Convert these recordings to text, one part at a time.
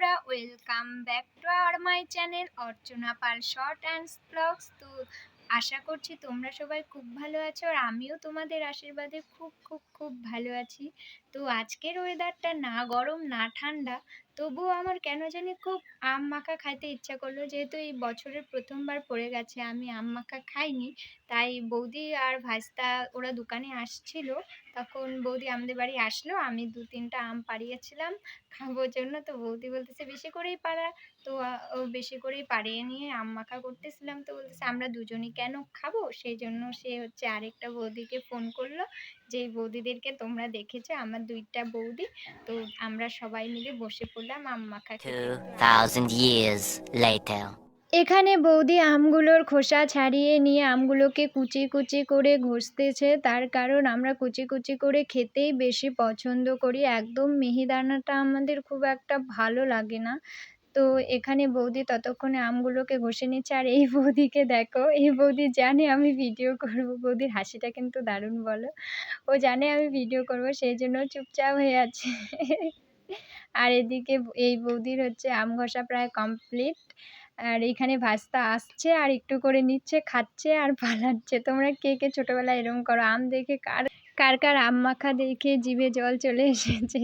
বন্ধুরা, welcome back to our my channel Archana Pal short and blogs. তো আশা করছি তোমরা সবাই খুব ভালো আছো, আর আমিও তোমাদের আশীর্বাদে খুব খুব খুব ভালো আছি। তো আজকের ওয়েদারটা না গরম না ঠান্ডা, তবুও আমার কেন জানি খুব আম মাখা খাইতে ইচ্ছা করলো। যেহেতু এই বছরের প্রথমবার পড়ে গেছে আমি আম মাখা খাইনি, তাই বৌদি আর ভাইস্তা ওরা দোকানে আসছিল, তখন বৌদি আমাদের বাড়ি আসলো, আমি 2-3টা আম পাড়িয়েছিলাম খাবোর জন্য। তো বৌদি বলতেছে বেশি করেই পাড়া। তো ও বেশি করেই পাড়িয়ে নিয়ে আম মাখা করতেছিলাম, তো বলতেছে আমরা দুজনই কেন খাবো, সেই জন্য সে হচ্ছে আরেকটা বৌদিকে ফোন করলো, যে বৌদিদেরকে তোমরা দেখেছো আমার 2টা বৌদি। তো আমরা সবাই মিলে বসে পড়লাম আম মাখা খেতে। 2000 years later. এখানে বৌদি আমগুলোর খোসা ছাড়িয়ে নিয়ে আমগুলোকে কুচি কুচি করে ঘষতেছে, তার কারণ আমরা কুচি কুচি করে খেতেই বেশি পছন্দ করি, একদম মিহিদানাটা আমাদের খুব একটা ভালো লাগে না। তো এখানে বৌদি ততক্ষণে আমগুলোকে ঘষে নিচ্ছে, আর এই বৌদিকে দেখো, এই বৌদি জানে আমি ভিডিও করব। বৌদির হাসিটা কিন্তু দারুণ, বলো। ও জানে আমি ভিডিও করব, সেই জন্য চুপচাপ হয়ে আছে। আর এদিকে এই বৌদির হচ্ছে আম ঘষা প্রায় কমপ্লিট, আর এইখানে ভাস্তা আসছে আর একটু করে নিচ্ছে, খাচ্ছে আর পালাচ্ছে। তোমরা কে কে ছোটবেলায় এরকম করো? আম দেখে কার কার কার আম মাখা দেখে জিভে জল চলে এসেছে?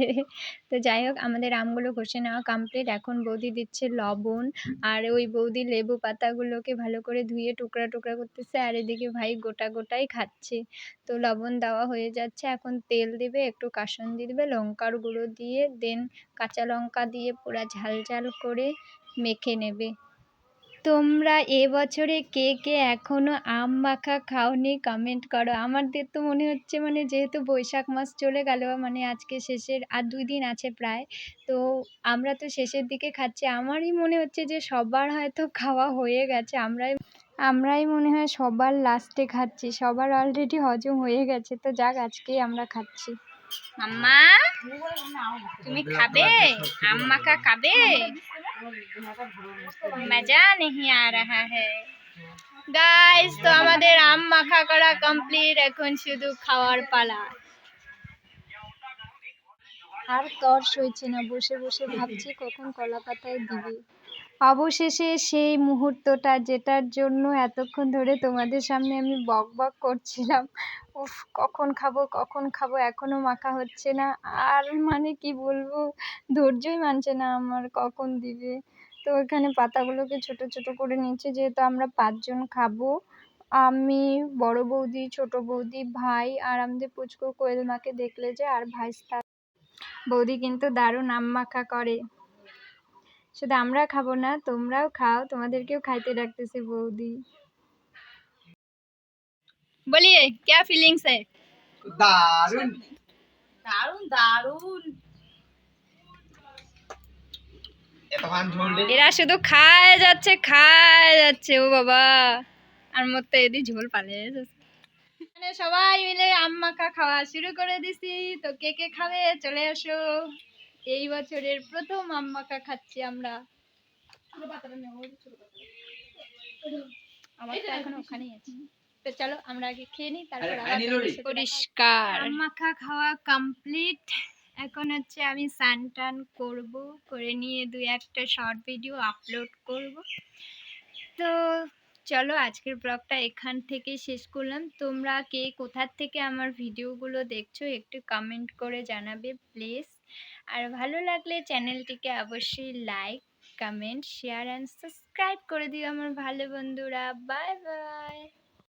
তো যাই হোক, আমাদের আমগুলো ঘষে নেওয়া কমপ্লিট। এখন বৌদি দিচ্ছে লবণ, আর ওই বৌদি লেবু পাতাগুলোকে ভালো করে ধুয়ে টুকরা টুকরা করতেছে, আর এদিকে ভাই গোটা গোটাই খাচ্ছে। তো লবণ দেওয়া হয়ে যাচ্ছে, এখন তেল দিবে, একটু কাসুন্দি দিবে, লঙ্কার গুঁড়ো দিয়ে দেন কাঁচা লঙ্কা দিয়ে পুরা ঝাল ঝাল করে মেখে নেবে। তোমরা এবছরে কে কে এখনো আম মাখা খাওনি কমেন্ট করো। আমাদের তো মনে হচ্ছে, মানে যেহেতু বৈশাখ মাস চলে গেল, মানে আজকে শেষের আর 2 দিন আছে প্রায়, তো আমরা তো শেষের দিকে খাচ্ছি। আমারই মনে হচ্ছে যে সবার হয়তো খাওয়া হয়ে গেছে, আমরাই মনে হয় সবার লাস্টে খাচ্ছি, সবার অলরেডি হজম হয়ে গেছে। তো যাক, আজকেই আমরা খাচ্ছি। মাম্মা, তুমি খাবে আম মাখা? খাবে? মজা নেই আ রাহা হ্যায় গাইস। তো আমাদের আম মাখা করা কমপ্লিট, এখন শুধু খাওয়ার পালা। আর তর্স হয়েছে না, বসে বসে ভাবছি কখন কলা পাতায় দিবে। অবশেষে সেই মুহূর্তটা, যেটার জন্য এতক্ষণ ধরে তোমাদের সামনে আমি বক বক করছিলাম, উফ কখন খাবো কখন খাবো, এখনো মাখা হচ্ছে না। আর মানে কি বলবো, ধৈর্যই মানছে না আমার, কখন দিবে। তো এখানে পাতাগুলোকে ছোট ছোট করে নিচ্ছে, যেহেতু আমরা 5 জন খাবো, আমি, বড় বৌদি, ছোট বৌদি, ভাই, আর আমাদের পুচকু কোয়েল মাকে দেখলে যে, আর ভাইস্তা। বৌদি কিন্তু দারুণ আম মাখা করে। শুধু আমরা খাবো না, তোমরাও খাও, তোমাদেরকেও খাইতে ডাকতেছে বৌদি। বলিয়ে क्या फीलिंग्स है? দারুন দারুন দারুন। এতক্ষণ ঝোল দে। এরা শুধু খায় যাচ্ছে, ও বাবা, আর মতো এদি ঝোল পালে মানে সবাই মিলে আম মাখা খাওয়া শুরু করে দিছি। তো কে কে খাবে চলে আসো, এই বছরের প্রথম আম মাখা খাচ্ছি আমরা। আমার তো এখন ওখানেই আছে। তো চলো আমরা আগে খেয়ে নিই, তারপর পরিষ্কার। আম মাখা খাওয়া কমপ্লিট, এখন হচ্ছে আমি স্নান টান করবো, করে নিয়ে 2-1টা শর্ট ভিডিও আপলোড করব। তো চলো, আজকের ব্লগটা এখান থেকে শেষ করলাম। তোমরা কে কোথার থেকে আমার ভিডিওগুলো দেখছো একটু কমেন্ট করে জানাবে প্লিজ। আর ভালো লাগলে চ্যানেলটিকে অবশ্যই like, comment, share and subscribe করে দিও আমার ভালো বন্ধুরা। Bye bye.